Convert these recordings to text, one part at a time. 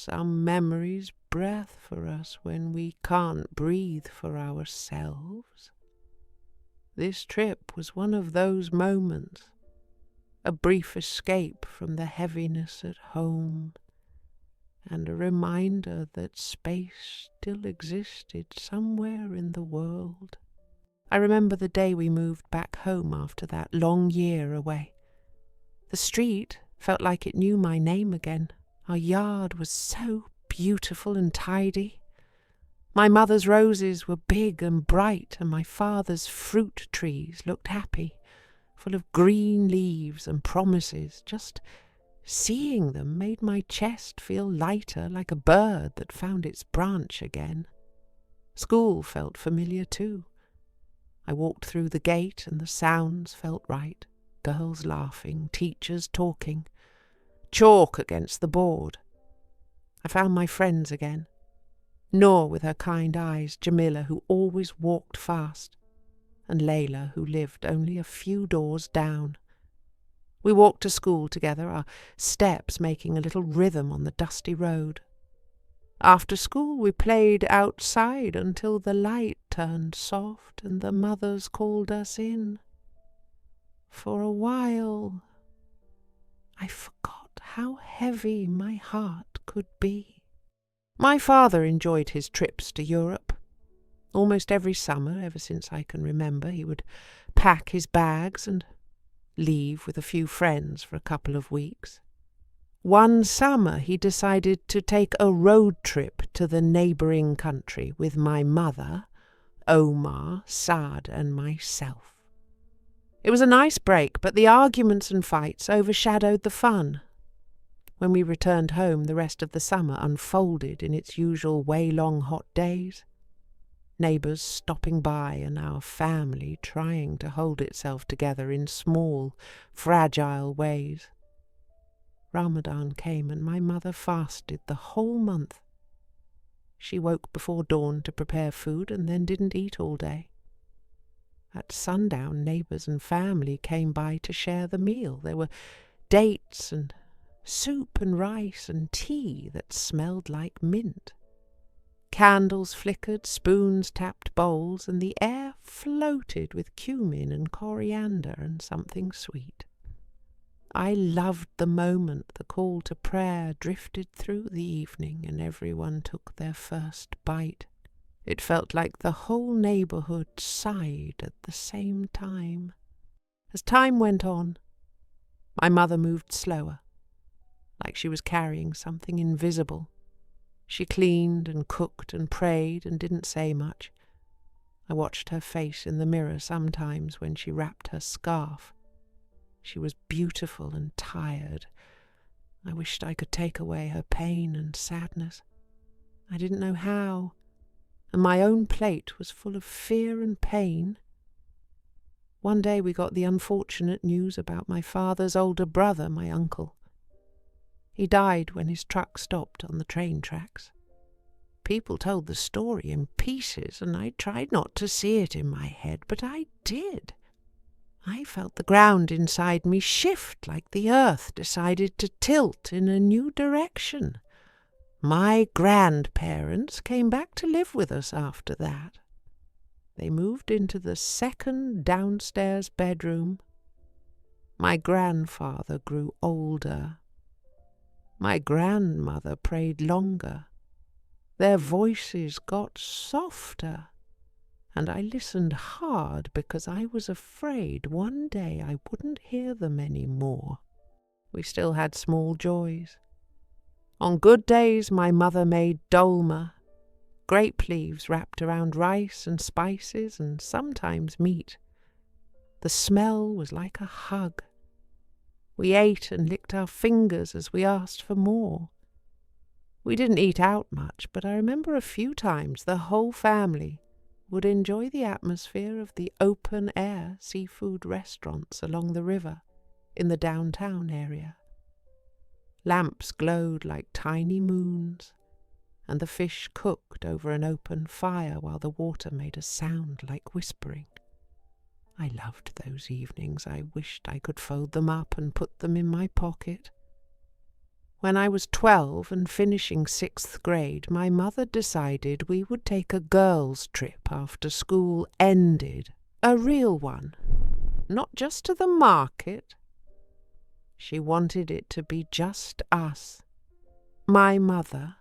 some memories breath for us when we can't breathe for ourselves. This trip was one of those moments, a brief escape from the heaviness at home, and a reminder that space still existed somewhere in the world. I remember the day we moved back home after that long year away. The street felt like it knew my name again. Our yard was so beautiful and tidy. My mother's roses were big and bright, and my father's fruit trees looked happy, full of green leaves and promises. Just seeing them made my chest feel lighter, like a bird that found its branch again. School felt familiar too. I walked through the gate and the sounds felt right. Girls laughing, teachers talking, chalk against the board. I found my friends again. Noor with her kind eyes, Jamila who always walked fast, and Layla who lived only a few doors down. We walked to school together, our steps making a little rhythm on the dusty road. After school we played outside until the light turned soft and the mothers called us in. For a while I forgot how heavy my heart could be. My father enjoyed his trips to Europe. Almost every summer, ever since I can remember, he would pack his bags and leave with a few friends for a couple of weeks. One summer he decided to take a road trip to the neighbouring country with my mother, Omar, Saad and myself. It was a nice break, but the arguments and fights overshadowed the fun. When we returned home, the rest of the summer unfolded in its usual way-long hot days. Neighbours stopping by and our family trying to hold itself together in small, fragile ways. Ramadan came and my mother fasted the whole month. She woke before dawn to prepare food and then didn't eat all day. At sundown, neighbours and family came by to share the meal. There were dates and soup and rice and tea that smelled like mint. Candles flickered, spoons tapped bowls, and the air floated with cumin and coriander and something sweet. I loved the moment the call to prayer drifted through the evening and everyone took their first bite. It felt like the whole neighbourhood sighed at the same time. As time went on, my mother moved slower, like she was carrying something invisible. She cleaned and cooked and prayed and didn't say much. I watched her face in the mirror sometimes when she wrapped her scarf. She was beautiful and tired. I wished I could take away her pain and sadness. I didn't know how, and my own plate was full of fear and pain. One day we got the unfortunate news about my father's older brother, my uncle. He died when his truck stopped on the train tracks. People told the story in pieces, and I tried not to see it in my head, but I did. I felt the ground inside me shift like the earth decided to tilt in a new direction. My grandparents came back to live with us after that. They moved into the second downstairs bedroom. My grandfather grew older. My grandmother prayed longer. Their voices got softer, and I listened hard because I was afraid one day I wouldn't hear them any more. We still had small joys. On good days my mother made dolma, grape leaves wrapped around rice and spices and sometimes meat. The smell was like a hug. We ate and licked our fingers as we asked for more. We didn't eat out much, but I remember a few times the whole family would enjoy the atmosphere of the open-air seafood restaurants along the river in the downtown area. Lamps glowed like tiny moons, and the fish cooked over an open fire while the water made a sound like whispering. I loved those evenings. I wished I could fold them up and put them in my pocket. When I was 12 and finishing 6th grade, my mother decided we would take a girls' trip after school ended. A real one. Not just to the market. She wanted it to be just us. My mother,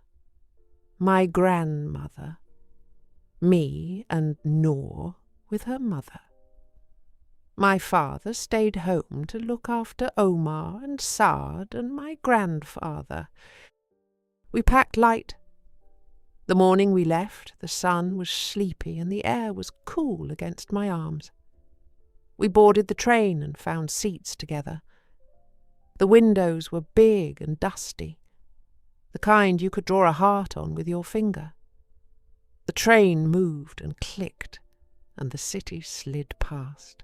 my grandmother, me and Noor with her mother. My father stayed home to look after Omar and Saad and my grandfather. We packed light. The morning we left, the sun was sleepy and the air was cool against my arms. We boarded the train and found seats together. The windows were big and dusty, the kind you could draw a heart on with your finger. The train moved and clicked, and the city slid past.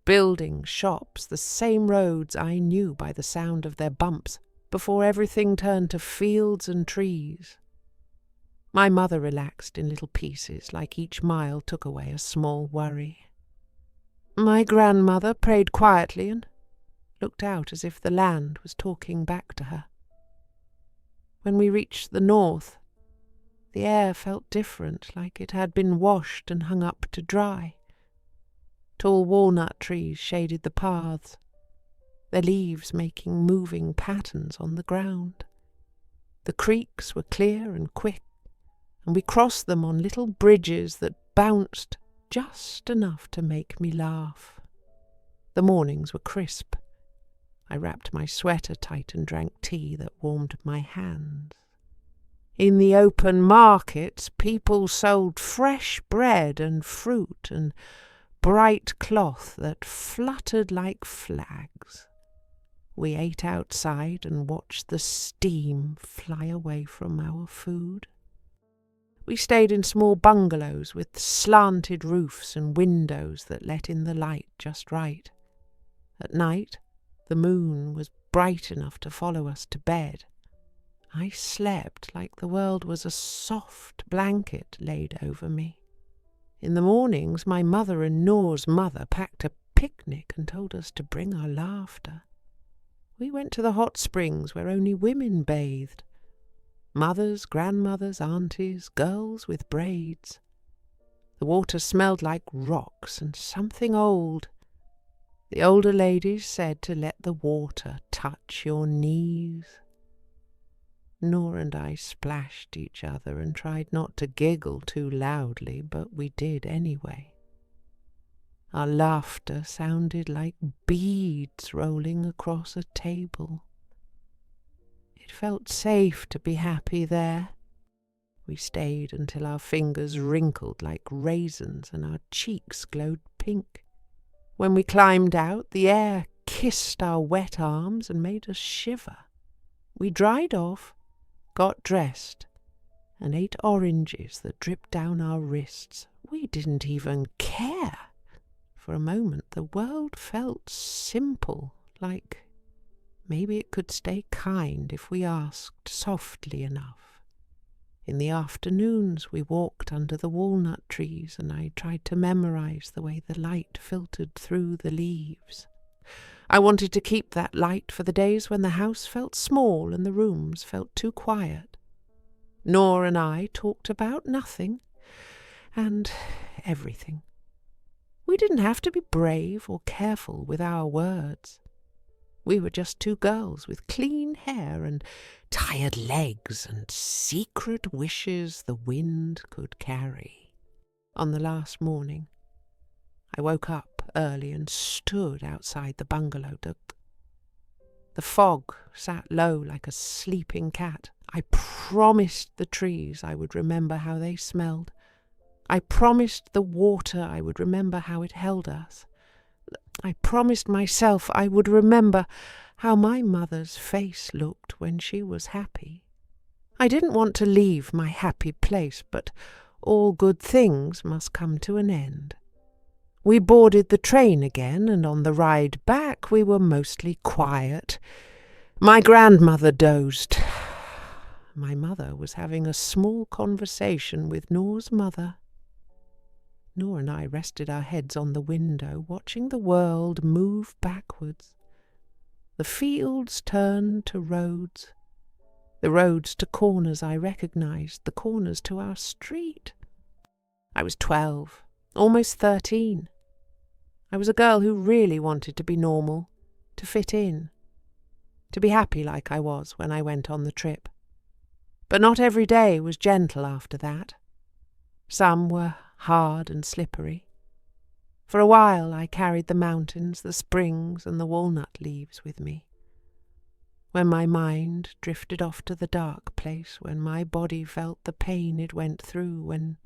Buildings, shops, the same roads I knew by the sound of their bumps, before everything turned to fields and trees. My mother relaxed in little pieces, like each mile took away a small worry. My grandmother prayed quietly and looked out as if the land was talking back to her. When we reached the north, the air felt different, like it had been washed and hung up to dry. Tall walnut trees shaded the paths, their leaves making moving patterns on the ground. The creeks were clear and quick, and we crossed them on little bridges that bounced just enough to make me laugh. The mornings were crisp. I wrapped my sweater tight and drank tea that warmed my hands. In the open markets, people sold fresh bread and fruit and bright cloth that fluttered like flags. We ate outside and watched the steam fly away from our food. We stayed in small bungalows with slanted roofs and windows that let in the light just right. At night, the moon was bright enough to follow us to bed. I slept like the world was a soft blanket laid over me. In the mornings, my mother and Noor's mother packed a picnic and told us to bring our laughter. We went to the hot springs where only women bathed. Mothers, grandmothers, aunties, girls with braids. The water smelled like rocks and something old. The older ladies said to let the water touch your knees. Noor and I splashed each other and tried not to giggle too loudly, but we did anyway. Our laughter sounded like beads rolling across a table. It felt safe to be happy there. We stayed until our fingers wrinkled like raisins and our cheeks glowed pink. When we climbed out, the air kissed our wet arms and made us shiver. We dried off, got dressed, and ate oranges that dripped down our wrists. We didn't even care. For a moment the world felt simple, like maybe it could stay kind if we asked softly enough. In the afternoons we walked under the walnut trees and I tried to memorize the way the light filtered through the leaves. I wanted to keep that light for the days when the house felt small and the rooms felt too quiet. Noor and I talked about nothing and everything. We didn't have to be brave or careful with our words. We were just two girls with clean hair and tired legs and secret wishes the wind could carry. On the last morning, I woke up early and stood outside the bungalow. The fog sat low like a sleeping cat. I promised the trees I would remember how they smelled. I promised the water I would remember how it held us. I promised myself I would remember how my mother's face looked when she was happy. I didn't want to leave my happy place, but all good things must come to an end. We boarded the train again, and on the ride back we were mostly quiet. My grandmother dozed. My mother was having a small conversation with Noor's mother. Noor and I rested our heads on the window, watching the world move backwards. The fields turned to roads, The roads to corners I recognized, the corners to our street. I was 12, almost 13. I was a girl who really wanted to be normal, to fit in, to be happy like I was when I went on the trip. But not every day was gentle after that. Some were hard and slippery. For a while I carried the mountains, the springs, and the walnut leaves with me. When my mind drifted off to the dark place, when my body felt the pain it went through, when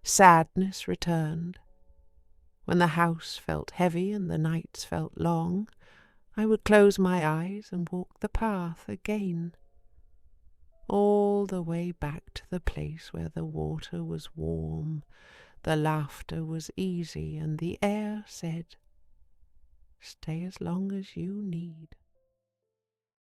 sadness returned, when the house felt heavy and the nights felt long, I would close my eyes and walk the path again, all the way back to the place where the water was warm, the laughter was easy, and the air said, "Stay as long as you need."